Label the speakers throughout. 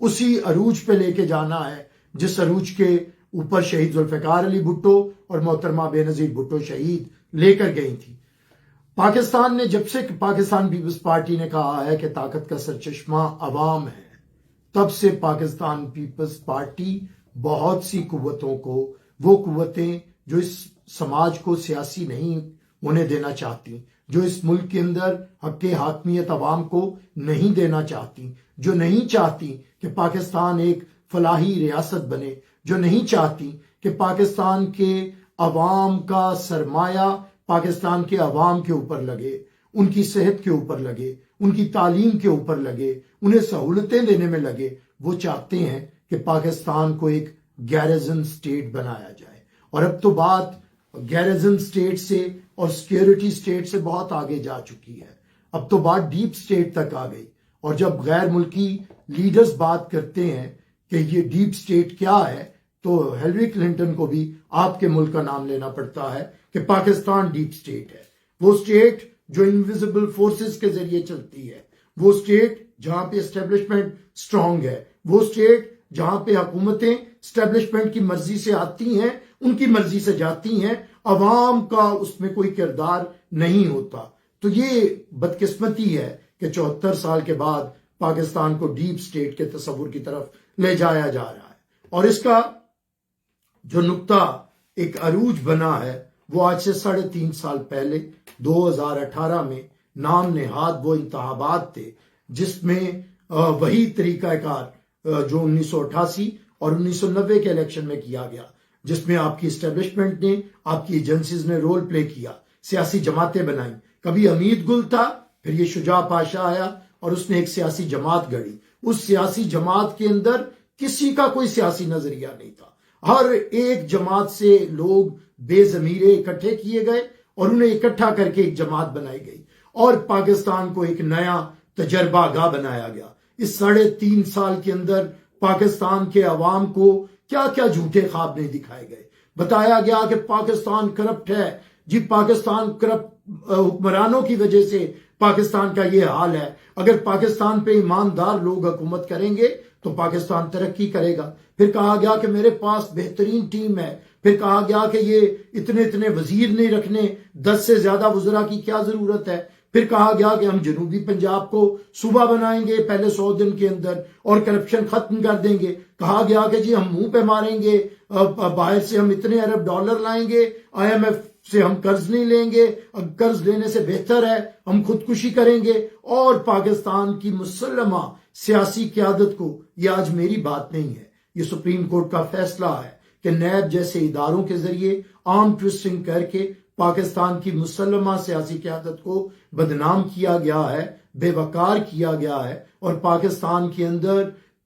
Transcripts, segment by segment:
Speaker 1: اسی عروج پہ لے کے جانا ہے جس عروج کے اوپر شہید ذوالفقار علی بھٹو اور محترمہ بے نظیر بھٹو شہید لے کر گئی تھی۔ پاکستان نے جب سے پاکستان پیپلز پارٹی نے کہا ہے کہ طاقت کا سرچشمہ عوام ہے، تب سے پاکستان پیپلز پارٹی بہت سی قوتوں کو، وہ قوتیں جو اس سماج کو سیاسی نہیں ہونے دینا چاہتی، جو اس ملک کے اندر حق حاکمیت عوام کو نہیں دینا چاہتی، جو نہیں چاہتی کہ پاکستان ایک فلاحی ریاست بنے، جو نہیں چاہتی کہ پاکستان کے عوام کا سرمایہ پاکستان کے عوام کے اوپر لگے، ان کی صحت کے اوپر لگے، ان کی تعلیم کے اوپر لگے، انہیں سہولتیں دینے میں لگے، وہ چاہتے ہیں کہ پاکستان کو ایک گیرزن سٹیٹ بنایا جائے۔ اور اب تو بات گیرزن سٹیٹ سے اور سیکیورٹی سٹیٹ سے بہت آگے جا چکی ہے، اب تو بات ڈیپ سٹیٹ تک آ گئی۔ اور جب غیر ملکی لیڈرز بات کرتے ہیں کہ یہ ڈیپ سٹیٹ کیا ہے، تو ہیلری کلنٹن کو بھی آپ کے ملک کا نام لینا پڑتا ہے کہ پاکستان ڈیپ سٹیٹ ہے، وہ سٹیٹ جو انویزیبل فورسز کے ذریعے چلتی ہے، وہ سٹیٹ جہاں پہ اسٹیبلشمنٹ سٹرونگ ہے، وہ سٹیٹ جہاں پہ حکومتیں اسٹیبلشمنٹ کی مرضی سے آتی ہیں، ان کی مرضی سے جاتی ہیں، عوام کا اس میں کوئی کردار نہیں ہوتا۔ تو یہ بدقسمتی ہے کہ 74 سال کے بعد پاکستان کو ڈیپ سٹیٹ کے تصور کی طرف لے جایا جا رہا ہے۔ اور اس کا جو نقطہ ایک عروج بنا ہے وہ آج سے 3.5 سال پہلے 2018 میں نام نہاد وہ انتخابات تھے جس میں وہی طریقہ کار جو 1988 اور 1990 کے الیکشن میں کیا گیا، جس میں آپ کی اسٹیبلشمنٹ نے، آپ کی ایجنسیز نے رول پلے کیا، سیاسی جماعتیں بنائیں۔ کبھی حمید گل تھا، پھر یہ شجاع پاشا آیا اور اس نے ایک سیاسی جماعت گڑھی۔ اس سیاسی جماعت کے اندر کسی کا کوئی سیاسی نظریہ نہیں تھا، ہر ایک جماعت سے لوگ بے ضمیرے اکٹھے کیے گئے اور انہیں اکٹھا کر کے ایک جماعت بنائی گئی اور پاکستان کو ایک نیا تجربہ گاہ بنایا گیا۔ اس 3.5 سال کے اندر پاکستان کے عوام کو کیا کیا جھوٹے خواب نہیں دکھائے گئے۔ بتایا گیا کہ پاکستان کرپٹ ہے، جی پاکستان کرپٹ حکمرانوں کی وجہ سے پاکستان کا یہ حال ہے، اگر پاکستان پہ ایماندار لوگ حکومت کریں گے تو پاکستان ترقی کرے گا۔ پھر کہا گیا کہ میرے پاس بہترین ٹیم ہے، پھر کہا گیا کہ یہ اتنے وزیر نہیں رکھنے، 10 سے زیادہ وزراء کی کیا ضرورت ہے۔ پھر کہا گیا کہ ہم جنوبی پنجاب کو صوبہ بنائیں گے پہلے 100 دن کے اندر اور کرپشن ختم کر دیں گے۔ کہا گیا کہ جی ہم منہ پہ ماریں گے، باہر سے ہم اتنے ارب ڈالر لائیں گے، IMF سے ہم قرض نہیں لیں گے، قرض لینے سے بہتر ہے ہم خودکشی کریں گے۔ اور پاکستان کی مسلمہ سیاسی قیادت کو، یہ آج میری بات نہیں ہے، یہ سپریم کورٹ کا فیصلہ ہے کہ نیب جیسے اداروں کے ذریعے آرم ٹوئسٹنگ کر کے پاکستان کی مسلمہ سیاسی قیادت کو بدنام کیا گیا ہے، بے وقار کیا گیا ہے، اور پاکستان کے اندر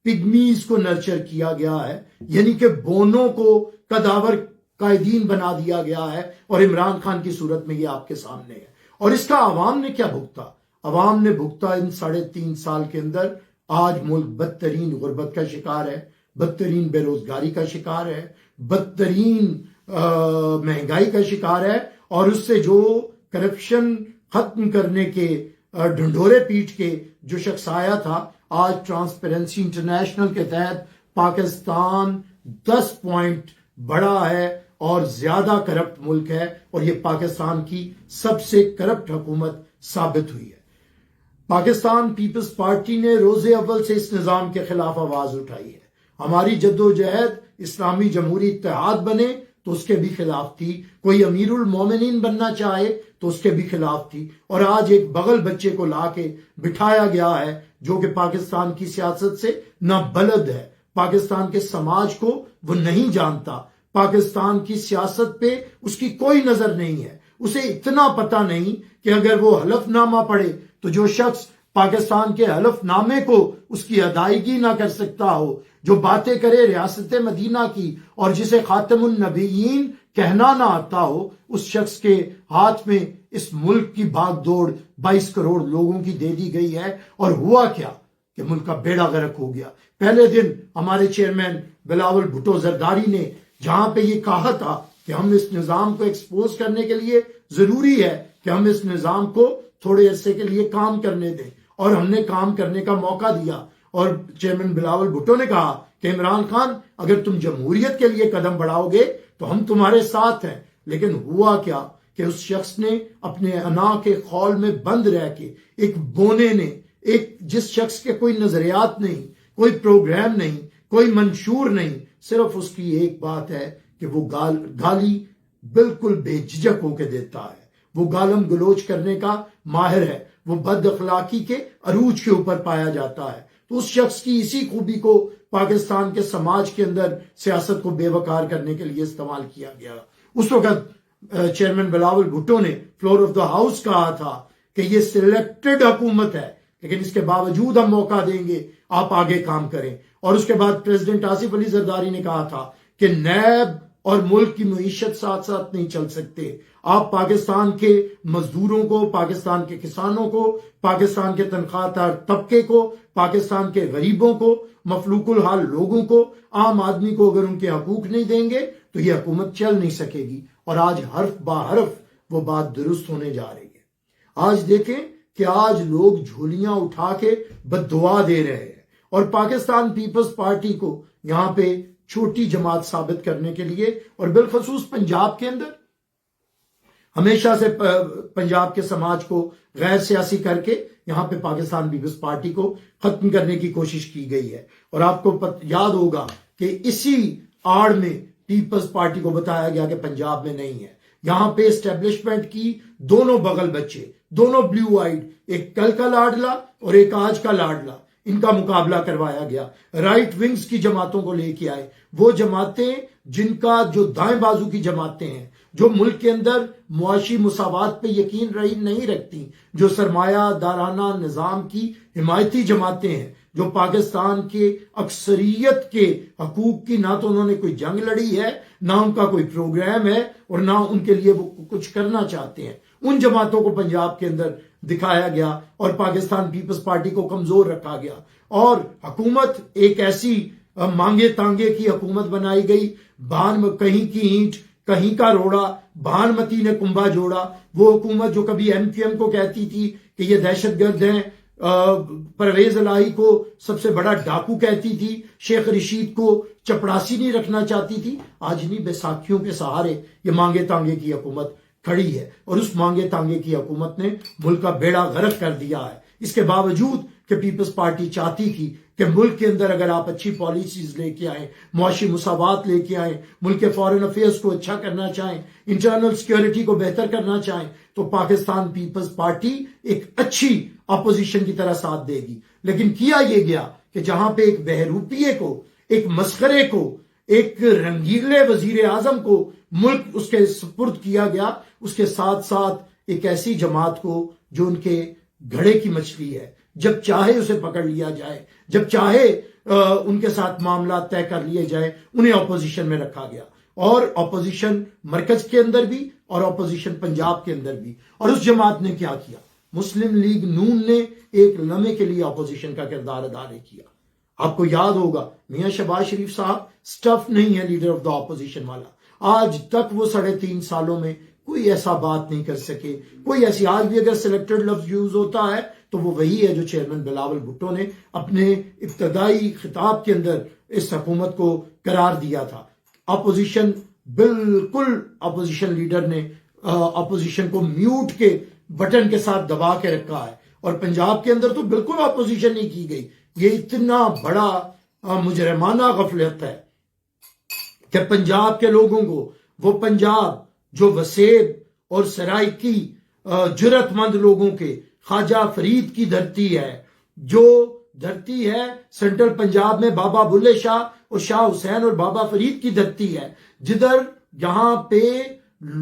Speaker 1: پگمیز کو نرچر کیا گیا ہے، یعنی کہ بونوں کو کداور قائدین بنا دیا گیا ہے، اور عمران خان کی صورت میں یہ آپ کے سامنے ہے۔ اور اس کا عوام نے کیا بھگتا؟ عوام نے بھگتا ان 3.5 سال کے اندر آج ملک بدترین غربت کا شکار ہے، بدترین بے روزگاری کا شکار ہے، بدترین مہنگائی کا شکار ہے، اور اس سے جو کرپشن ختم کرنے کے ڈھنڈورے پیٹ کے جو شخص آیا تھا، آج ٹرانسپیرنسی انٹرنیشنل کے تحت پاکستان 10 پوائنٹ بڑا ہے اور زیادہ کرپٹ ملک ہے، اور یہ پاکستان کی سب سے کرپٹ حکومت ثابت ہوئی ہے۔ پاکستان پیپلز پارٹی نے روز اول سے اس نظام کے خلاف آواز اٹھائی ہے۔ ہماری جدوجہد اسلامی جمہوری اتحاد بنے تو اس کے بھی خلاف تھی، کوئی امیر المومنین بننا چاہے تو اس کے بھی خلاف تھی، اور آج ایک بغل بچے کو لا کے بٹھایا گیا ہے جو کہ پاکستان کی سیاست سے نابلد ہے، پاکستان کے سماج کو وہ نہیں جانتا، پاکستان کی سیاست پہ اس کی کوئی نظر نہیں ہے، اسے اتنا پتہ نہیں کہ اگر وہ حلف نامہ پڑھے تو جو شخص پاکستان کے حلف نامے کو اس کی ادائیگی نہ کر سکتا ہو، جو باتیں کرے ریاست مدینہ کی اور جسے خاتم النبیین کہنا نہ آتا ہو، اس شخص کے ہاتھ میں اس ملک کی بھاگ دوڑ 22 کروڑ لوگوں کی دے دی گئی ہے، اور ہوا کیا کہ ملک کا بیڑا غرق ہو گیا۔ پہلے دن ہمارے چیئرمین بلاول بھٹو زرداری نے جہاں پہ یہ کہا تھا کہ ہم اس نظام کو ایکسپوز کرنے کے لیے ضروری ہے کہ ہم اس نظام کو تھوڑے عرصے کے لیے کام کرنے دیں، اور ہم نے کام کرنے کا موقع دیا، اور چیئرمین بلاول بھٹو نے کہا کہ عمران خان اگر تم جمہوریت کے لیے قدم بڑھاؤ گے تو ہم تمہارے ساتھ ہیں، لیکن ہوا کیا کہ اس شخص نے اپنے انا کے خول میں بند رہ کے، ایک بونے نے، ایک جس شخص کے کوئی نظریات نہیں، کوئی پروگرام نہیں، کوئی منشور نہیں، صرف اس کی ایک بات ہے کہ وہ گالی بالکل بے جھجک ہو کے دیتا ہے، وہ گالم گلوچ کرنے کا ماہر ہے، وہ بد اخلاقی کے عروج کے اوپر پایا جاتا ہے۔ تو اس شخص کی اسی خوبی کو پاکستان کے سماج کے اندر سیاست کو بے وقار کرنے کے لیے استعمال کیا گیا۔ اس وقت چیئرمین بلاول بھٹو نے فلور آف دا ہاؤس کہا تھا کہ یہ سلیکٹڈ حکومت ہے، لیکن اس کے باوجود ہم موقع دیں گے، آپ آگے کام کریں۔ اور اس کے بعد پریزیڈنٹ آصف علی زرداری نے کہا تھا کہ نیب اور ملک کی معیشت ساتھ ساتھ نہیں چل سکتے، آپ پاکستان کے مزدوروں کو، پاکستان کے کسانوں کو، پاکستان کے تنخواہ دار طبقے کو، پاکستان کے غریبوں کو، مفلوق الحال لوگوں کو، عام آدمی کو اگر ان کے حقوق نہیں دیں گے تو یہ حکومت چل نہیں سکے گی۔ اور آج حرف با حرف وہ بات درست ہونے جا رہی ہے۔ آج دیکھیں کہ آج لوگ جھولیاں اٹھا کے بد دعا دے رہے ہیں، اور پاکستان پیپلز پارٹی کو یہاں پہ چھوٹی جماعت ثابت کرنے کے لیے، اور بالخصوص پنجاب کے اندر ہمیشہ سے پنجاب کے سماج کو غیر سیاسی کر کے یہاں پہ پاکستان پیپلز پارٹی کو ختم کرنے کی کوشش کی گئی ہے۔ اور آپ کو یاد ہوگا کہ اسی آڑ میں پیپلز پارٹی کو بتایا گیا کہ پنجاب میں نہیں ہے، یہاں پہ اسٹیبلشمنٹ کی دونوں بغل بچے، دونوں بلیو آئیڈ، ایک کل کا لاڈلا اور ایک آج کا لاڈلا، ان کا مقابلہ کروایا گیا۔ رائٹ ونگز کی جماعتوں کو لے کے آئے، وہ جماعتیں جن کا جو دائیں بازو کی جماعتیں ہیں، جو ملک کے اندر معاشی مساوات پہ یقین نہیں رکھتی، جو سرمایہ دارانہ نظام کی حمایتی جماعتیں ہیں، جو پاکستان کے اکثریت کے حقوق کی نہ تو انہوں نے کوئی جنگ لڑی ہے، نہ ان کا کوئی پروگرام ہے، اور نہ ان کے لیے وہ کچھ کرنا چاہتے ہیں، ان جماعتوں کو پنجاب کے اندر دکھایا گیا اور پاکستان پیپلز پارٹی کو کمزور رکھا گیا، اور حکومت ایک ایسی مانگے تانگے کی حکومت بنائی گئی، کہیں کی اینٹ کہیں کا روڑا، بھانمتی نے کنبا جوڑا۔ وہ حکومت جو کبھی ایم کیو ایم کو کہتی تھی کہ یہ دہشت گرد ہیں، پرویز الہی کو سب سے بڑا ڈاکو کہتی تھی، شیخ رشید کو چپڑاسی نہیں رکھنا چاہتی تھی، آج انہی بیساکھیوں کے سہارے یہ مانگے تانگے کی حکومت کھڑی ہے، اور اس مانگے تانگے کی حکومت نے ملک کا بیڑا غرق کر دیا ہے۔ اس کے باوجود کہ پیپلز پارٹی چاہتی تھی کہ ملک کے اندر اگر آپ اچھی پالیسیز لے کے آئیں، معاشی مساوات لے کے آئیں، ملک کے فارن افیئرز کو اچھا کرنا چاہیں، انٹرنل سیکیورٹی کو بہتر کرنا چاہیں، تو پاکستان پیپلز پارٹی ایک اچھی اپوزیشن کی طرح ساتھ دے گی۔ لیکن کیا یہ گیا کہ جہاں پہ ایک بہروپیے کو، ایک مسخرے کو، ایک رنگیلے وزیر اعظم کو ملک اس کے سپرد کیا گیا، اس کے ساتھ ساتھ ایک ایسی جماعت کو جو ان کے گھڑے کی مچھلی ہے، جب چاہے اسے پکڑ لیا جائے، جب چاہے ان کے ساتھ معاملات طے کر لیے جائے، انہیں اپوزیشن میں رکھا گیا۔ اور اپوزیشن مرکز کے اندر بھی اور اپوزیشن پنجاب کے اندر بھی۔ اور اس جماعت نے کیا کیا؟ مسلم لیگ نون نے ایک لمحے کے لیے اپوزیشن کا کردار ادا نہیں کیا۔ آپ کو یاد ہوگا میاں شہباز شریف صاحب سٹف نہیں ہے لیڈر آف دا اپوزیشن والا، آج تک وہ 3.5 سالوں میں کوئی ایسا بات نہیں کر سکے، کوئی ایسی، آج بھی اگر سلیکٹڈ لفظ یوز ہوتا ہے تو وہ وہی ہے جو چیئرمین بلاول بھٹو نے اپنے ابتدائی خطاب کے اندر اس حکومت کو قرار دیا تھا۔ اپوزیشن، بالکل اپوزیشن لیڈر نے اپوزیشن کو میوٹ کے بٹن کے ساتھ دبا کے رکھا ہے، اور پنجاب کے اندر تو بالکل اپوزیشن نہیں کی گئی۔ یہ اتنا بڑا مجرمانہ غفلت ہے کہ پنجاب کے لوگوں کو، وہ پنجاب جو وسیب اور سرائکی جرت مند لوگوں کے خواجہ فرید کی دھرتی ہے، جو دھرتی ہے سینٹرل پنجاب میں بابا بلے شاہ اور شاہ حسین اور بابا فرید کی دھرتی ہے، جدھر یہاں پہ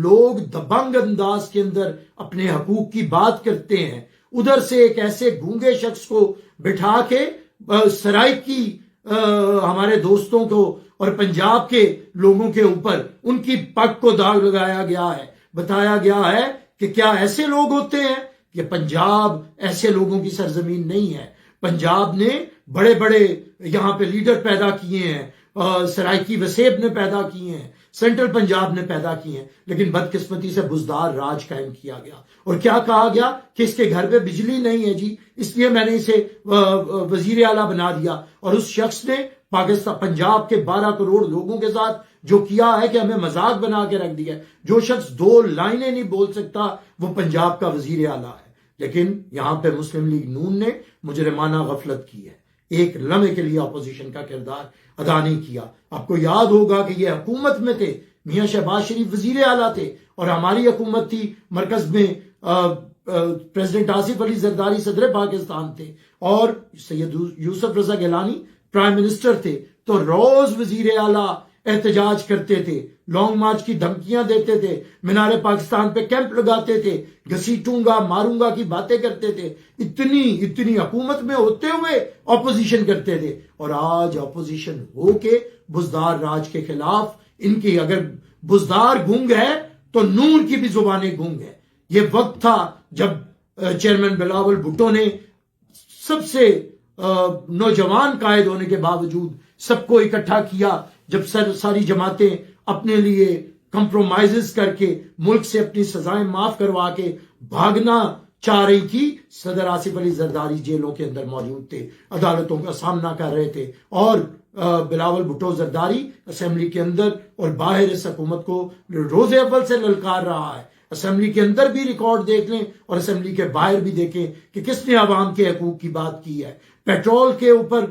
Speaker 1: لوگ دبنگ انداز کے اندر اپنے حقوق کی بات کرتے ہیں، ادھر سے ایک ایسے گونگے شخص کو بٹھا کے سرائکی ہمارے دوستوں کو اور پنجاب کے لوگوں کے اوپر ان کی پگ کو داغ لگایا گیا ہے، بتایا گیا ہے کہ کیا ایسے لوگ ہوتے ہیں؟ کہ پنجاب ایسے لوگوں کی سرزمین نہیں ہے۔ پنجاب نے بڑے بڑے یہاں پہ لیڈر پیدا کیے ہیں، سرائکی وسیب نے پیدا کیے ہیں، سینٹرل پنجاب نے پیدا کیے ہیں، لیکن بدقسمتی سے بزدار راج قائم کیا گیا اور کیا کہا گیا کہ اس کے گھر پہ بجلی نہیں ہے جی، اس لیے میں نے اسے وزیر اعلیٰ بنا دیا، اور اس شخص نے پاکستان پنجاب کے 12 کروڑ لوگوں کے ساتھ جو کیا ہے کہ ہمیں مذاق بنا کے رکھ دیا ہے۔ جو شخص 2 لائنیں نہیں بول سکتا وہ پنجاب کا وزیر اعلیٰ ہے، لیکن یہاں پہ مسلم لیگ نون نے مجرمانہ غفلت کی ہے، ایک لمحے کے لیے اپوزیشن کا کردار ادا نہیں کیا۔ آپ کو یاد ہوگا کہ یہ حکومت میں تھے، میاں شہباز شریف وزیر اعلیٰ تھے اور ہماری حکومت تھی، مرکز میں پریزیڈنٹ آصف علی زرداری صدر پاکستان تھے اور سید یوسف رضا گیلانی پرائم منسٹر تھے، تو روز وزیر اعلیٰ احتجاج کرتے تھے، لانگ مارچ کی دھمکیاں دیتے تھے، مینار پاکستان پہ کیمپ لگاتے تھے، گھسیٹوں گا ماروں گا کی باتیں کرتے تھے، اتنی حکومت میں ہوتے ہوئے اپوزیشن کرتے تھے، اور آج اپوزیشن ہو کے بزدار راج کے خلاف ان کی اگر بزدار گونگ ہے تو نور کی بھی زبانیں گونگ ہے۔ یہ وقت تھا جب چیئرمین بلاول بھٹو نے سب سے نوجوان قائد ہونے کے باوجود سب کو اکٹھا کیا، جب ساری جماعتیں اپنے لیے کمپرومائزز کر کے ملک سے اپنی سزائیں معاف کروا کے بھاگنا چاہ رہی تھی، صدر آصف علی زرداری جیلوں کے اندر موجود تھے، عدالتوں کا سامنا کر رہے تھے، اور بلاول بھٹو زرداری اسمبلی کے اندر اور باہر اس حکومت کو روز اول سے للکار رہا ہے۔ اسمبلی کے اندر بھی ریکارڈ دیکھ لیں اور اسمبلی کے باہر بھی دیکھیں کہ کس نے عوام کے حقوق کی بات کی ہے۔ پیٹرول کے اوپر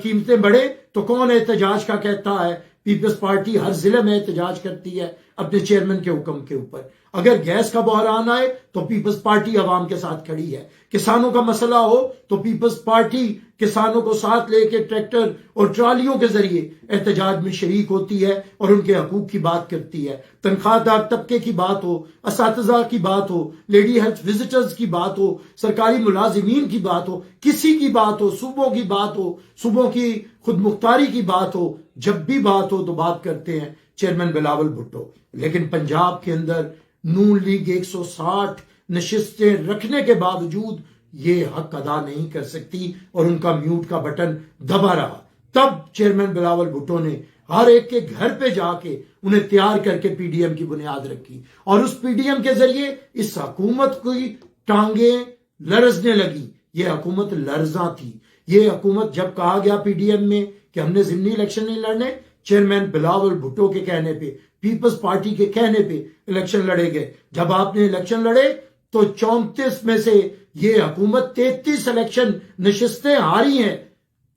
Speaker 1: قیمتیں بڑھے تو کون احتجاج کا کہتا ہے؟ پیپلز پارٹی ہر ضلع میں احتجاج کرتی ہے اپنے چیئرمین کے حکم کے اوپر۔ اگر گیس کا بحران آئے تو پیپلز پارٹی عوام کے ساتھ کھڑی ہے، کسانوں کا مسئلہ ہو تو پیپلز پارٹی کسانوں کو ساتھ لے کے ٹریکٹر اور ٹرالیوں کے ذریعے احتجاج میں شریک ہوتی ہے اور ان کے حقوق کی بات کرتی ہے۔ تنخواہ دار طبقے کی بات ہو، اساتذہ کی بات ہو، لیڈی ہیلتھ وزٹرز کی بات ہو، سرکاری ملازمین کی بات ہو، کسی کی بات ہو، صوبوں کی بات ہو، صوبوں کی خود مختاری کی بات ہو، جب بھی بات ہو تو بات کرتے ہیں چیئرمین بلاول بھٹو۔ لیکن پنجاب کے اندر نون لیگ 160 نشستیں رکھنے کے باوجود یہ حق ادا نہیں کر سکتی اور ان کا میوٹ کا بٹن دبا رہا۔ تب چیئرمین بلاول بھٹو نے ہر ایک کے گھر پہ جا کے انہیں تیار کر کے پی ڈی ایم کی بنیاد رکھی، اور اس پی ڈی ایم کے ذریعے اس حکومت کی ٹانگیں لرزنے لگی۔ یہ حکومت لرزاں تھی۔ یہ حکومت جب کہا گیا پی ڈی ایم میں کہ ہم نے ضمنی الیکشن نہیں لڑنے، چیئرمین بلاول بھٹو کے کہنے پہ، پیپلز پارٹی کے کہنے پہ الیکشن لڑے گئے۔ جب آپ نے الیکشن لڑے تو 34 میں سے یہ حکومت 33 الیکشن نشستیں ہاری ہیں،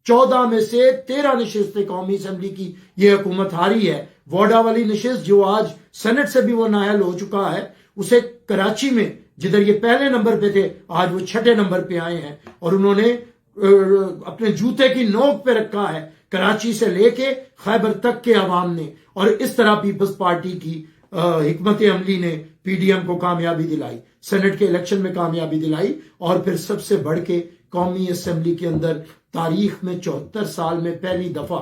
Speaker 1: 14 میں سے 13 نشستیں قومی اسمبلی کی یہ حکومت ہاری ہے۔ واڈا والی نشست جو آج سینٹ سے بھی وہ نااہل ہو چکا ہے، اسے کراچی میں جدھر یہ پہلے نمبر پہ تھے آج وہ 6 نمبر پہ آئے ہیں، اور انہوں نے اپنے جوتے کی نوک پہ رکھا ہے کراچی سے لے کے خیبر تک کے عوام نے، اور اس طرح پیپلز پارٹی کی حکمت عملی نے پی ڈی ایم کو کامیابی دلائی، سینٹ کے الیکشن میں کامیابی دلائی، اور پھر سب سے بڑھ کے قومی اسمبلی کے اندر تاریخ میں 74 سال میں پہلی دفعہ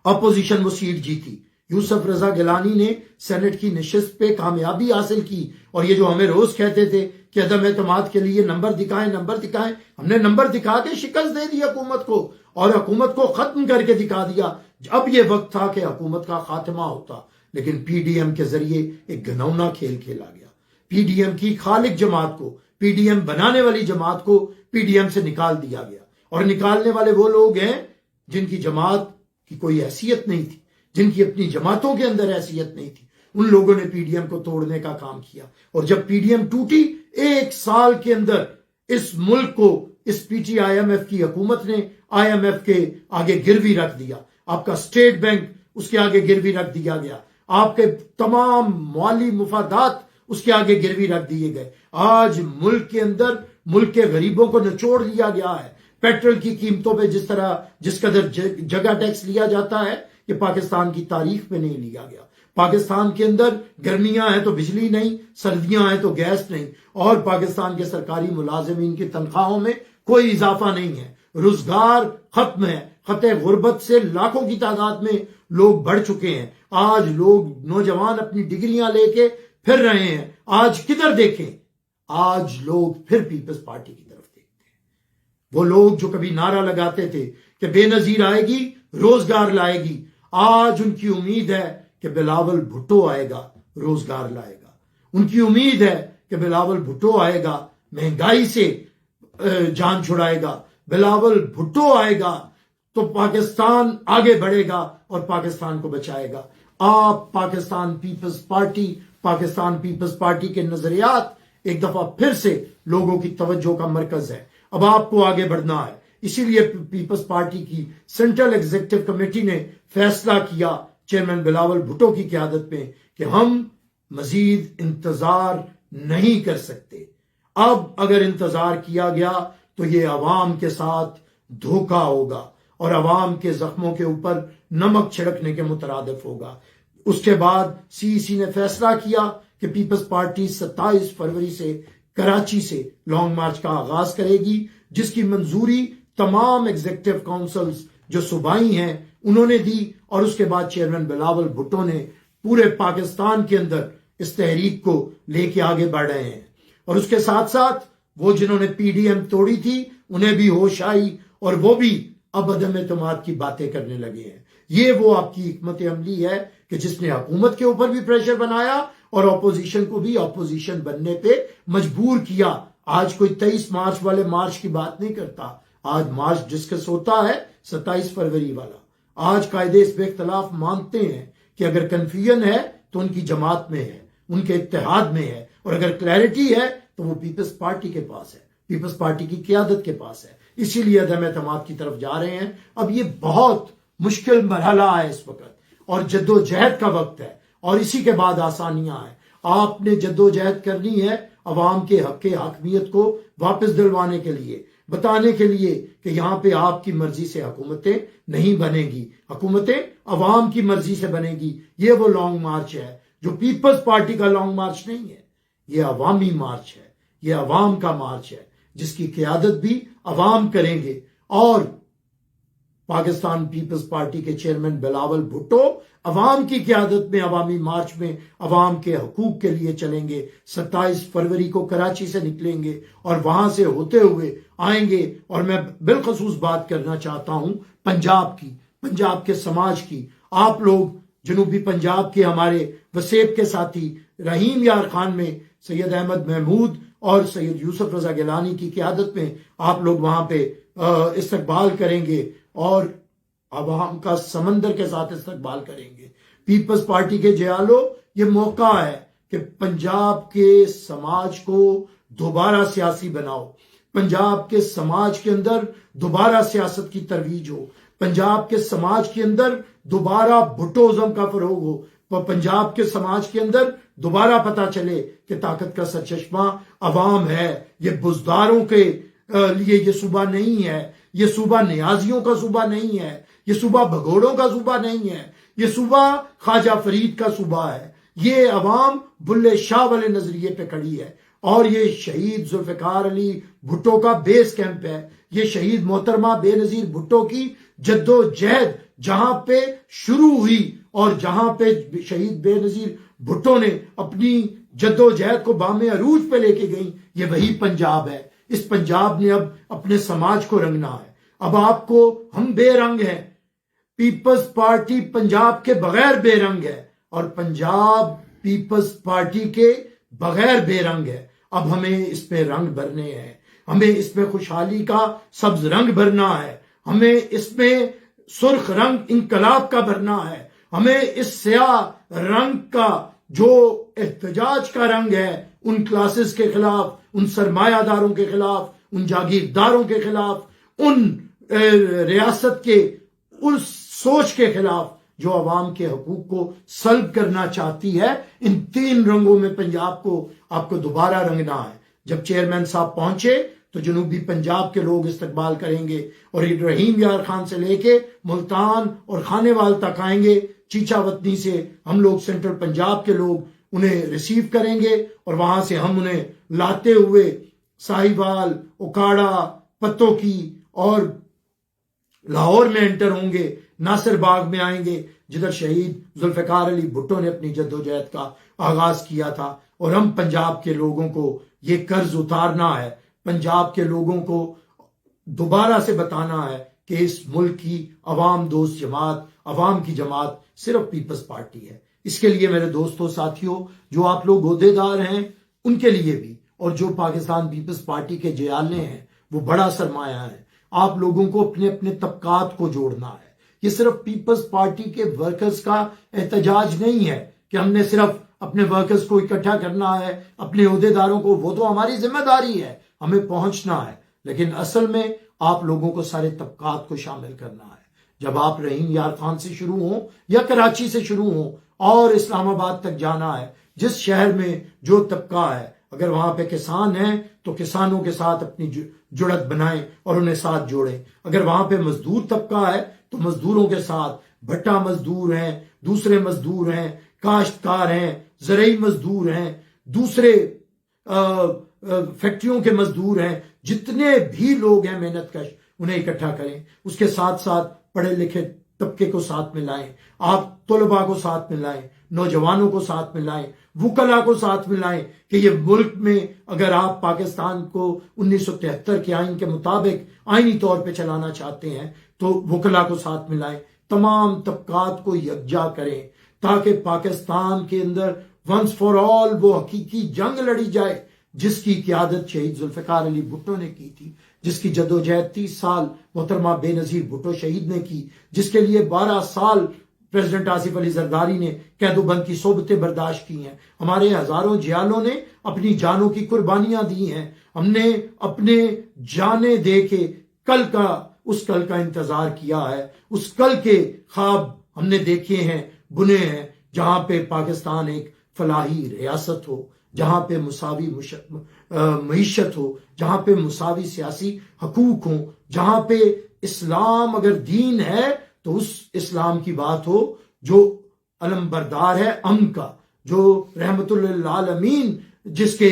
Speaker 1: اپوزیشن وہ سیٹ جیتی۔ یوسف رضا گیلانی نے سینٹ کی نشست پہ کامیابی حاصل کی، اور یہ جو ہمیں روز کہتے تھے کہ عدم اعتماد کے لیے نمبر دکھائیں، ہم نے نمبر دکھا کے شکست دے دی حکومت کو، اور حکومت کو ختم کر کے دکھا دیا۔ اب یہ وقت تھا کہ حکومت کا خاتمہ ہوتا، لیکن پی ڈی ایم کے ذریعے ایک گھنونا کھیل کھیلا گیا۔ پی ڈی ایم کی خالق جماعت کو، پی ڈی ایم بنانے والی جماعت کو پی ڈی ایم سے نکال دیا گیا، اور نکالنے والے وہ لوگ ہیں جن کی جماعت کی کوئی حیثیت نہیں تھی، جن کی اپنی جماعتوں کے اندر حیثیت نہیں تھی، ان لوگوں نے پی ڈی ایم کو توڑنے کا کام کیا۔ اور جب پی ڈی ایم ٹوٹی، 1 سال کے اندر اس ملک کو اس پی ٹی آئی ایم ایف کی حکومت نے آئی ایم ایف کے آگے گروی رکھ دیا، آپ کا اسٹیٹ بینک اس کے آگے گروی رکھ دیا گیا، آپ کے تمام مالی مفادات اس کے آگے گروی رکھ دیے گئے۔ آج ملک کے اندر ملک کے غریبوں کو نچوڑ دیا گیا ہے۔ پیٹرول کی قیمتوں پہ جس قدر جگہ ٹیکس لیا جاتا ہے، یہ پاکستان کی تاریخ میں نہیں لیا گیا۔ پاکستان کے اندر گرمیاں ہیں تو بجلی نہیں، سردیاں ہیں تو گیس نہیں، اور پاکستان کے سرکاری ملازمین کی تنخواہوں میں کوئی اضافہ نہیں ہے، روزگار ختم ہے، خطے غربت سے لاکھوں کی تعداد میں لوگ بڑھ چکے ہیں۔ آج لوگ نوجوان اپنی ڈگریاں لے کے پھر رہے ہیں، آج کدھر دیکھیں؟ آج لوگ پھر پیپلز پارٹی کی طرف دیکھتے ہیں۔ وہ لوگ جو کبھی نعرہ لگاتے تھے کہ بے نظیر آئے گی روزگار لائے گی، آج ان کی امید ہے کہ بلاول بھٹو آئے گا روزگار لائے گا۔ ان کی امید ہے کہ بلاول بھٹو آئے گا مہنگائی سے جان چھڑائے گا، بلاول بھٹو آئے گا تو پاکستان آگے بڑھے گا اور پاکستان کو بچائے گا۔ آپ پاکستان پیپلز پارٹی کے نظریات ایک دفعہ پھر سے لوگوں کی توجہ کا مرکز ہے۔ اب آپ کو آگے بڑھنا ہے، اسی لیے پیپلز پارٹی کی سینٹرل ایگزیکٹو کمیٹی نے فیصلہ کیا چیئرمین بلاول بھٹو کی قیادت میں کہ ہم مزید انتظار نہیں کر سکتے۔ اب اگر انتظار کیا گیا تو یہ عوام کے ساتھ دھوکہ ہوگا اور عوام کے زخموں کے اوپر نمک چھڑکنے کے مترادف ہوگا۔ اس کے بعد سی ای سی نے فیصلہ کیا کہ پیپلز پارٹی 27 فروری سے کراچی سے لانگ مارچ کا آغاز کرے گی، جس کی منظوری تمام ایگزیکٹو کونسلز جو صوبائی ہیں انہوں نے دی، اور اس کے بعد چیئرمین بلاول بھٹو نے پورے پاکستان کے اندر اس تحریک کو لے کے آگے بڑھ رہے ہیں۔ اور اس کے ساتھ ساتھ وہ جنہوں نے پی ڈی ایم توڑی تھی انہیں بھی ہوش آئی اور وہ بھی اب عدم اعتماد کی باتیں کرنے لگے ہیں۔ یہ وہ آپ کی حکمت عملی ہے کہ جس نے حکومت کے اوپر بھی پریشر بنایا اور اپوزیشن کو بھی اپوزیشن بننے پہ مجبور کیا۔ آج کوئی 23 مارچ والے مارچ کی بات نہیں کرتا، آج مارچ ڈسکس ہوتا ہے 27 فروری والا۔ آج قاعدے اس پہ اختلاف مانتے ہیں کہ اگر کنفیوژن ہے تو ان کی جماعت میں ہے، ان کے اتحاد میں ہے، اور اگر کلیئرٹی ہے تو وہ پیپلز پارٹی کے پاس ہے، پیپلز پارٹی کی قیادت کے پاس ہے۔ اسی لیے عدم اعتماد کی طرف جا رہے ہیں۔ اب یہ بہت مشکل مرحلہ ہے اس وقت، اور جد و جہد کا وقت ہے، اور اسی کے بعد آسانیاں ہیں۔ آپ نے جد و جہد کرنی ہے عوام کے حق حاکمیت کو واپس دلوانے کے لیے، بتانے کے لیے کہ یہاں پہ آپ کی مرضی سے حکومتیں نہیں بنے گی، حکومتیں عوام کی مرضی سے بنے گی۔ یہ وہ لانگ مارچ ہے جو پیپلز پارٹی کا لانگ مارچ نہیں ہے، یہ عوامی مارچ ہے، یہ عوام کا مارچ ہے جس کی قیادت بھی عوام کریں گے۔ اور پاکستان پیپلز پارٹی کے چیئرمین بلاول بھٹو عوام کی قیادت میں عوامی مارچ میں عوام کے حقوق کے لیے چلیں گے۔ 27 فروری کو کراچی سے نکلیں گے اور وہاں سے ہوتے ہوئے آئیں گے۔ اور میں بالخصوص بات کرنا چاہتا ہوں پنجاب کی، پنجاب کے سماج کی۔ آپ لوگ جنوبی پنجاب کے ہمارے وسیب کے ساتھی رحیم یار خان میں سید احمد محمود اور سید یوسف رضا گیلانی کی قیادت میں آپ لوگ وہاں پہ استقبال کریں گے اور عوام کا سمندر کے ساتھ استقبال کریں گے۔ پیپلز پارٹی کے جیالو، یہ موقع ہے کہ پنجاب کے سماج کو دوبارہ سیاسی بناؤ، پنجاب کے سماج کے اندر دوبارہ سیاست کی ترویج ہو، پنجاب کے سماج کے اندر دوبارہ بھٹوزم کا فروغ ہو، پنجاب کے سماج کے اندر دوبارہ پتہ چلے کہ طاقت کا سرچشمہ عوام ہے۔ یہ بزداروں کے لیے یہ صوبہ نہیں ہے، یہ صوبہ نیازیوں کا صوبہ نہیں ہے، یہ صوبہ بھگوڑوں کا صوبہ نہیں ہے، یہ صوبہ خواجہ فرید کا صوبہ ہے۔ یہ عوام بلے شاہ والے نظریے پہ کھڑی ہے، اور یہ شہید ذوالفقار علی بھٹو کا بیس کیمپ ہے۔ یہ شہید محترمہ بے نظیر بھٹو کی جد و جہد جہاں پہ شروع ہوئی اور جہاں پہ شہید بے نظیر بھٹو نے اپنی جد و جہد کو بام عروج پہ لے کے گئیں، یہ وہی پنجاب ہے۔ اس پنجاب نے اب اپنے سماج کو رنگنا ہے۔ اب آپ کو، ہم بے رنگ ہیں، پیپلز پارٹی پنجاب کے بغیر بے رنگ ہے، اور پنجاب پیپلز پارٹی کے بغیر بے رنگ ہے۔ اب ہمیں اس پہ رنگ بھرنے ہیں، ہمیں اس پہ خوشحالی کا سبز رنگ بھرنا ہے، ہمیں اس میں سرخ رنگ انقلاب کا بھرنا ہے، ہمیں اس سیاہ رنگ کا جو احتجاج کا رنگ ہے ان کلاسز کے خلاف، ان سرمایہ داروں کے خلاف، ان جاگیرداروں کے خلاف، ان ریاست کے اس سوچ کے خلاف جو عوام کے حقوق کو سلب کرنا چاہتی ہے، ان 3 رنگوں میں پنجاب کو آپ کو دوبارہ رنگنا ہے۔ جب چیئرمین صاحب پہنچے تو جنوبی پنجاب کے لوگ استقبال کریں گے، اور رحیم یار خان سے لے کے ملتان اور خانے وال تک آئیں گے۔ چیچا وطنی سے ہم لوگ سینٹرل پنجاب کے لوگ انہیں ریسیو کریں گے، اور وہاں سے ہم انہیں لاتے ہوئے ساہیوال، اکاڑا، پتوں کی اور لاہور میں انٹر ہوں گے، ناصر باغ میں آئیں گے جدھر شہید ذوالفقار علی بھٹو نے اپنی جدوجہد کا آغاز کیا تھا۔ اور ہم پنجاب کے لوگوں کو یہ قرض اتارنا ہے، پنجاب کے لوگوں کو دوبارہ سے بتانا ہے کہ اس ملک کی عوام دوست جماعت، عوام کی جماعت صرف پیپلز پارٹی ہے۔ اس کے لیے میرے دوستوں، ساتھیوں، جو آپ لوگ عہدیدار ہیں ان کے لیے بھی، اور جو پاکستان پیپلز پارٹی کے جیالے ہیں، وہ بڑا سرمایہ ہے۔ آپ لوگوں کو اپنے اپنے طبقات کو جوڑنا ہے۔ یہ صرف پیپلز پارٹی کے ورکرز کا احتجاج نہیں ہے کہ ہم نے صرف اپنے ورکرز کو اکٹھا کرنا ہے، اپنے عہدیداروں کو، وہ تو ہماری ذمہ داری ہے، ہمیں پہنچنا ہے، لیکن اصل میں آپ لوگوں کو سارے طبقات کو شامل کرنا ہے۔ جب آپ رحیم یار خان سے شروع ہوں یا کراچی سے شروع ہوں اور اسلام آباد تک جانا ہے، جس شہر میں جو طبقہ ہے، اگر وہاں پہ کسان ہیں تو کسانوں کے ساتھ اپنی جڑت بنائیں اور انہیں ساتھ جوڑیں۔ اگر وہاں پہ مزدور طبقہ ہے تو مزدوروں کے ساتھ، بھٹا مزدور ہیں، دوسرے مزدور ہیں، کاشتکار ہیں، زرعی مزدور ہیں، دوسرے فیکٹریوں کے مزدور ہیں، جتنے بھی لوگ ہیں محنت کش، انہیں اکٹھا کریں۔ اس کے ساتھ ساتھ پڑھے لکھے طبقے کو ساتھ میں لائیں، آپ طلباء کو ساتھ میں لائیں، نوجوانوں کو ساتھ میں لائیں، وکلاء کو ساتھ میں لائیں کہ یہ ملک میں اگر آپ پاکستان کو 1973 کے آئین کے مطابق آئینی طور پہ چلانا چاہتے ہیں تو وکلاء کو ساتھ میں لائیں، تمام طبقات کو یکجا کریں تاکہ پاکستان کے اندر ونس فار آل وہ حقیقی جنگ لڑی جائے جس کی قیادت شہید ذوالفقار علی بھٹو نے کی تھی، جس کی جدوجہد 30 سال محترمہ بے نظیر بھٹو شہید نے کی، جس کے لیے 12 سال پریزیڈنٹ آصف علی زرداری نے قید و بند کی صحبتیں برداشت کی ہیں۔ ہمارے ہزاروں جیالوں نے اپنی جانوں کی قربانیاں دی ہیں۔ ہم نے اپنے جانیں دے کے اس کل کا انتظار کیا ہے، اس کل کے خواب ہم نے دیکھے ہیں، بنے ہیں، جہاں پہ پاکستان ایک فلاحی ریاست ہو، جہاں پہ مساوی معیشت ہو، جہاں پہ مساوی سیاسی حقوق ہوں، جہاں پہ اسلام اگر دین ہے تو اس اسلام کی بات ہو جو علم بردار ہے امن کا، جو رحمت للعالمین جس کے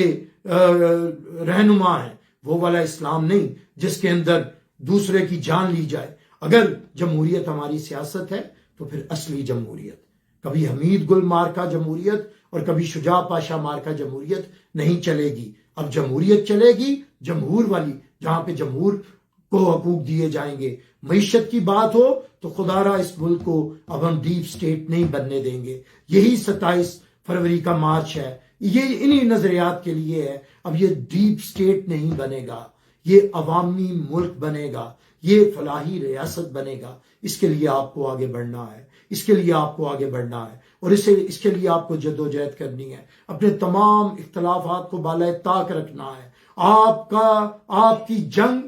Speaker 1: رہنما ہیں، وہ والا اسلام نہیں جس کے اندر دوسرے کی جان لی جائے۔ اگر جمہوریت ہماری سیاست ہے تو پھر اصلی جمہوریت، کبھی حمید گل مارکا جمہوریت اور کبھی شجاع پاشا مارکا جمہوریت نہیں چلے گی۔ اب جمہوریت چلے گی جمہور والی، جہاں پہ جمہور کو حقوق دیے جائیں گے۔ معیشت کی بات ہو تو خدا را اس ملک کو اب ہم ڈیپ سٹیٹ نہیں بننے دیں گے۔ یہی 27 فروری کا مارچ ہے، یہ انہی نظریات کے لیے ہے۔ اب یہ ڈیپ سٹیٹ نہیں بنے گا، یہ عوامی ملک بنے گا، یہ فلاحی ریاست بنے گا۔ اس کے لیے آپ کو آگے بڑھنا ہے، اس کے لیے آپ کو آگے بڑھنا ہے، اور اس کے لیے آپ کو جدوجہد کرنی ہے، اپنے تمام اختلافات کو بالائے طاق رکھنا ہے۔ آپ کی جنگ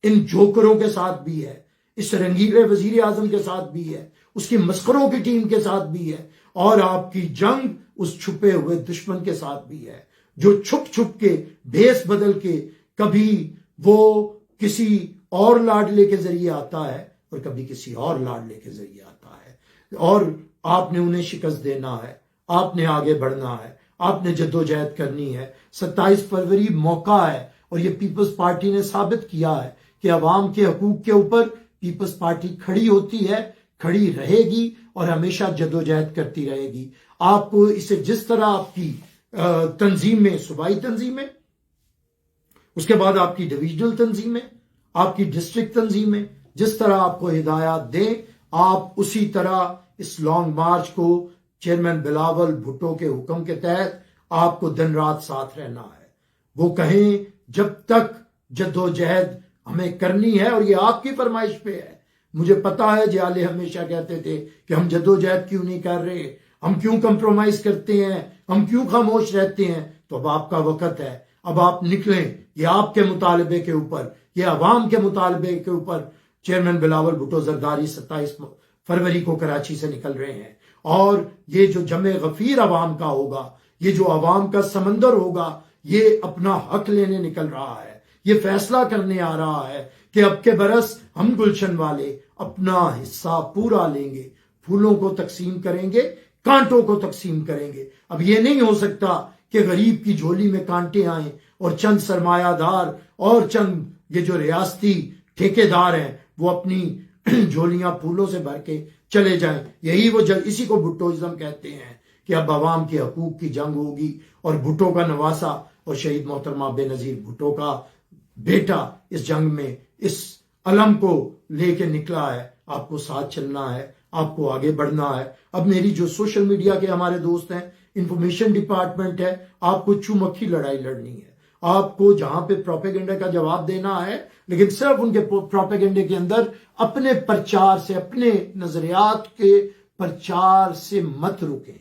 Speaker 1: ان جوکروں کے ساتھ بھی ہے، اس رنگیلے وزیر اعظم کے ساتھ بھی ہے، اس کی مسخروں کی ٹیم کے ساتھ بھی ہے، اور آپ کی جنگ اس چھپے ہوئے دشمن کے ساتھ بھی ہے جو چھپ چھپ کے بھیس بدل کے کبھی وہ کسی اور لاڈلے کے ذریعے آتا ہے اور کبھی کسی اور لاڈلے کے ذریعے آتا ہے، اور آپ نے انہیں شکست دینا ہے، آپ نے آگے بڑھنا ہے، آپ نے جدوجہد کرنی ہے۔ 27 فروری موقع ہے، اور یہ پیپلز پارٹی نے ثابت کیا ہے کہ عوام کے حقوق کے اوپر پیپلز پارٹی کھڑی ہوتی ہے، کھڑی رہے گی اور ہمیشہ جدوجہد کرتی رہے گی۔ آپ کو اسے جس طرح آپ کی تنظیمیں، صوبائی تنظیمیں، اس کے بعد آپ کی ڈویژنل تنظیمیں، آپ کی ڈسٹرکٹ تنظیمیں جس طرح آپ کو ہدایات دیں، آپ اسی طرح اس لانگ مارچ کو چیئرمین بلاول بھٹو کے حکم کے تحت آپ کو دن رات ساتھ رہنا ہے۔ وہ کہیں جب تک جدوجہد ہمیں کرنی ہے، اور یہ آپ کی فرمائش پہ ہے۔ مجھے پتا ہے جیالے ہمیشہ کہتے تھے کہ ہم جدوجہد کیوں نہیں کر رہے، ہم کیوں کمپرومائز کرتے ہیں، ہم کیوں خاموش رہتے ہیں۔ تو اب آپ کا وقت ہے، اب آپ نکلیں، یہ آپ کے مطالبے کے اوپر، یہ عوام کے مطالبے کے اوپر۔ چیئرمین بلاول بھٹو زرداری 27 فروری کو کراچی سے نکل رہے ہیں، اور یہ جو جمع غفیر عوام کا ہوگا، یہ جو عوام کا سمندر ہوگا، یہ اپنا حق لینے نکل رہا ہے، یہ فیصلہ کرنے آ رہا ہے کہ اب کے برس ہم گلشن والے اپنا حصہ پورا لیں گے، پھولوں کو تقسیم کریں گے، کانٹوں کو تقسیم کریں گے۔ اب یہ نہیں ہو سکتا کہ غریب کی جھولی میں کانٹے آئیں اور چند سرمایہ دار اور چند یہ جو ریاستی ٹھیکیدار ہیں وہ اپنی جھولیاں پھولوں سے بھر کے چلے جائیں۔ یہی وہ اسی کو بھٹوازم کہتے ہیں کہ اب عوام کے حقوق کی جنگ ہوگی، اور بھٹو کا نواسا اور شہید محترمہ بے نظیر بھٹو کا بیٹا اس جنگ میں اس علم کو لے کے نکلا ہے. آپ کو ساتھ چلنا ہے, آپ کو آگے بڑھنا ہے. اب میری جو سوشل میڈیا کے ہمارے دوست ہیں, انفارمیشن ڈپارٹمنٹ ہے, آپ کو چومکھی لڑائی لڑنی ہے. آپ کو جہاں پہ پروپیگنڈے کا جواب دینا ہے, لیکن صرف ان کے پروپیگنڈے کے اندر اپنے پرچار سے, اپنے نظریات کے پرچار سے مت رکیں.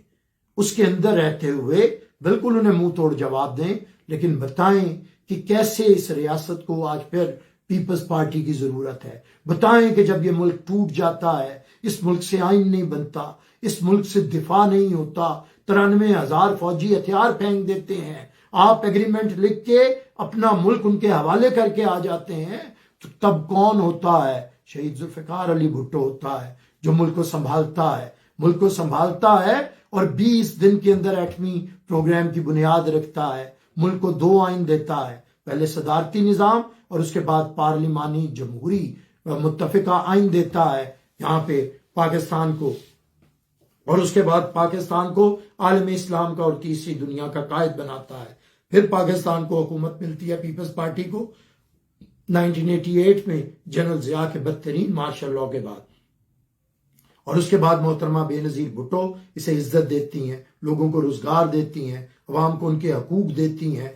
Speaker 1: اس کے اندر رہتے ہوئے بالکل انہیں منہ توڑ جواب دیں, لیکن بتائیں کہ کیسے اس ریاست کو آج پھر پیپلز پارٹی کی ضرورت ہے. بتائیں کہ جب یہ ملک ٹوٹ جاتا ہے, اس ملک سے آئین نہیں بنتا, اس ملک سے دفاع نہیں ہوتا, 93,000 فوجی ہتھیار پھینک دیتے ہیں, آپ ایگریمنٹ لکھ کے اپنا ملک ان کے حوالے کر کے آ جاتے ہیں, تو تب کون ہوتا ہے؟ شہید ذوالفقار علی بھٹو ہوتا ہے, جو ملک کو سنبھالتا ہے اور 20 دن کے اندر ایٹمی پروگرام کی بنیاد رکھتا ہے. ملک کو 2 آئین دیتا ہے, پہلے صدارتی نظام اور اس کے بعد پارلیمانی جمہوری متفقہ آئین دیتا ہے یہاں پہ پاکستان کو, اور اس کے بعد پاکستان کو عالم اسلام کا اور تیسری دنیا کا قائد بناتا ہے. پھر پاکستان کو حکومت ملتی ہے پیپلز پارٹی کو 1988 میں جنرل ضیاء کے بدترین مارشل لاء کے بعد, اور اس کے بعد محترمہ بے نظیر بھٹو اسے عزت دیتی ہیں, لوگوں کو روزگار دیتی ہیں, عوام کو ان کے حقوق دیتی ہیں,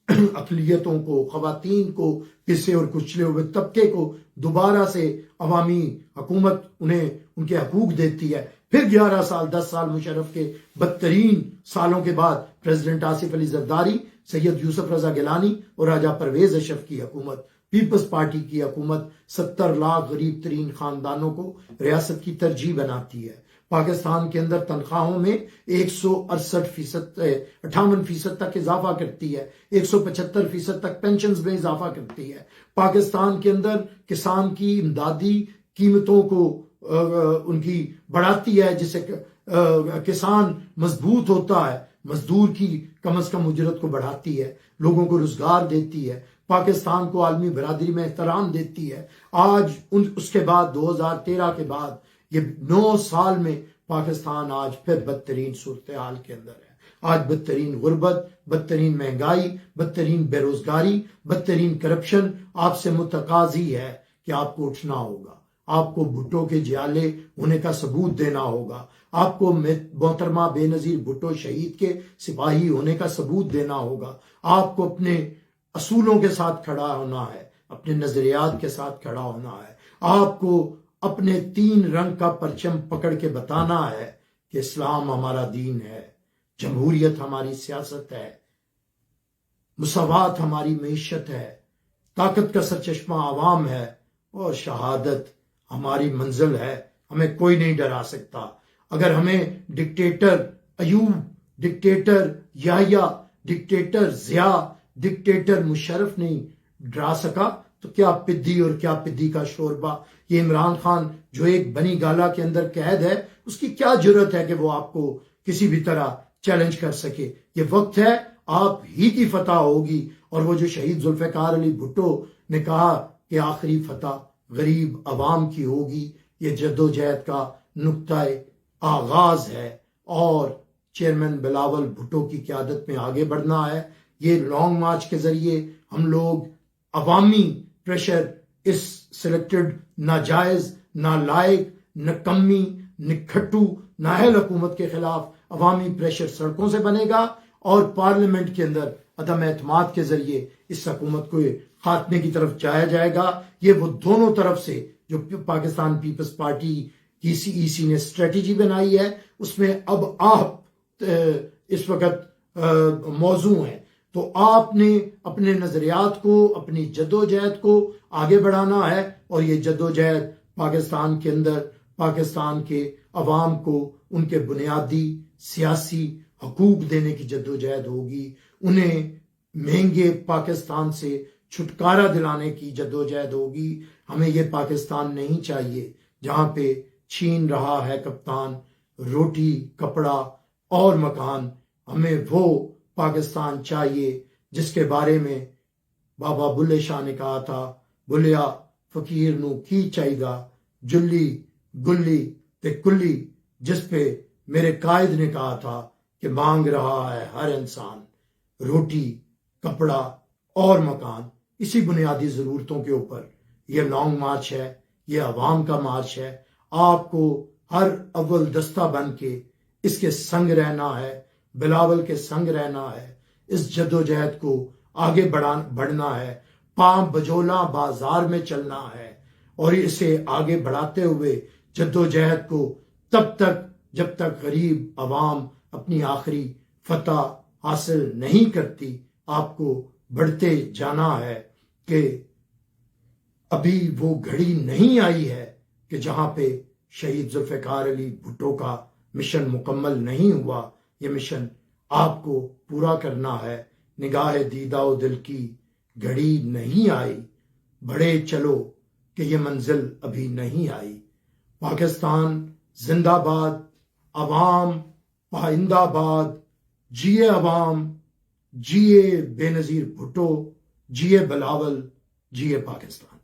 Speaker 1: اقلیتوں کو, خواتین کو, پسے اور کچلے ہوئے طبقے کو دوبارہ سے عوامی حکومت انہیں ان کے حقوق دیتی ہے. پھر 11 سال 10 سال مشرف کے بدترین سالوں کے بعد پریزیڈنٹ آصف علی زرداری, سید یوسف رضا گیلانی اور راجہ پرویز اشرف کی حکومت, پیپلز پارٹی کی حکومت 70 لاکھ غریب ترین خاندانوں کو ریاست کی ترجیح بناتی ہے. پاکستان کے اندر تنخواہوں میں 58% تک اضافہ کرتی ہے, 175% تک پینشنز میں اضافہ کرتی ہے. پاکستان کے اندر کسان کی امدادی قیمتوں کو ان کی بڑھاتی ہے, جس سے کسان مضبوط ہوتا ہے. مزدور کی کم از کم اجرت کو بڑھاتی ہے, لوگوں کو روزگار دیتی ہے, پاکستان کو عالمی برادری میں احترام دیتی ہے. آج اس کے بعد 2013 کے بعد یہ 9 سال میں پاکستان آج پھر بدترین صورتحال کے اندر ہے. آج بدترین غربت, بدترین مہنگائی, بدترین بے روزگاری, بدترین کرپشن آپ سے متقاضی ہے کہ آپ کو اٹھنا ہوگا. آپ کو بھٹو کے جیالے ہونے کا ثبوت دینا ہوگا. آپ کو محترمہ بے نظیر بھٹو شہید کے سپاہی ہونے کا ثبوت دینا ہوگا. آپ کو اپنے اصولوں کے ساتھ کھڑا ہونا ہے, اپنے نظریات کے ساتھ کھڑا ہونا ہے. آپ کو اپنے 3 رنگ کا پرچم پکڑ کے بتانا ہے کہ اسلام ہمارا دین ہے, جمہوریت ہماری سیاست ہے, مساوات ہماری معیشت ہے, طاقت کا سرچشمہ عوام ہے, اور شہادت ہماری منزل ہے. ہمیں کوئی نہیں ڈرا سکتا. اگر ہمیں ڈکٹیٹر ایوب, ڈکٹیٹر یحییٰ, ڈکٹیٹر ضیاء, ڈکٹیٹر مشرف نہیں ڈرا سکا, تو کیا پدی اور کیا پدی کا شوربہ. یہ عمران خان جو ایک بنی گالا کے اندر قید ہے, اس کی کیا جرت ہے کہ وہ آپ کو کسی بھی طرح چیلنج کر سکے. یہ وقت ہے آپ ہی کی فتح ہوگی. اور وہ جو شہید ذوالفقار علی بھٹو نے کہا کہ آخری فتح غریب عوام کی ہوگی, یہ جدوجہد کا نقطہ آغاز ہے, اور چیئرمین بلاول بھٹو کی قیادت میں آگے بڑھنا ہے. یہ لانگ مارچ کے ذریعے ہم لوگ عوامی پریشر, اس سلیکٹڈ ناجائز, نالائق, نکمی, نکھٹو, نااہل حکومت کے خلاف عوامی پریشر سڑکوں سے بنے گا, اور پارلیمنٹ کے اندر عدم اعتماد کے ذریعے اس حکومت کو خاتمے کی طرف جایا جائے گا. یہ وہ دونوں طرف سے جو پاکستان پیپلز پارٹی کی ای سی نے اسٹریٹجی بنائی ہے, اس میں اب آپ اس وقت موضوع ہیں. تو آپ نے اپنے نظریات کو, اپنی جدوجہد کو آگے بڑھانا ہے, اور یہ جدوجہد پاکستان کے اندر پاکستان کے عوام کو ان کے بنیادی سیاسی حقوق دینے کی جدوجہد ہوگی. انہیں مہنگے پاکستان سے چھٹکارا دلانے کی جدوجہد ہوگی. ہمیں یہ پاکستان نہیں چاہیے جہاں پہ چھین رہا ہے کپتان روٹی, کپڑا اور مکان. ہمیں وہ پاکستان چاہیے جس کے بارے میں بابا بلے شاہ نے کہا تھا, بلیا فقیر نو کی چاہیے گا, جلی گلی تے کلی, جس پہ میرے قائد نے کہا تھا کہ مانگ رہا ہے ہر انسان روٹی, کپڑا اور مکان. اسی بنیادی ضرورتوں کے اوپر یہ لانگ مارچ ہے، یہ عوام کا مارچ ہے. آپ کو ہر اول دستہ بن کے اس کے سنگ رہنا ہے، بلاول کے سنگ رہنا ہے، اس جدوجہد کو آگے بڑھنا ہے، پام بجولا بازار میں چلنا ہے، اور اسے آگے بڑھاتے ہوئے جدوجہد کو تب تک جب تک غریب عوام اپنی آخری فتح حاصل نہیں کرتی آپ کو بڑھتے جانا ہے کہ ابھی وہ گھڑی نہیں آئی ہے کہ جہاں پہ شہید ذوالفقار علی بھٹو کا مشن مکمل نہیں ہوا. یہ مشن آپ کو پورا کرنا ہے. نگاہ دیدہ و دل کی گھڑی نہیں آئی، بڑھے چلو کہ یہ منزل ابھی نہیں آئی. پاکستان زندہ باد، عوام پائندہ باد، جیے عوام، جیے بے نظیر بھٹو، جیے بلاول، جیے پاکستان.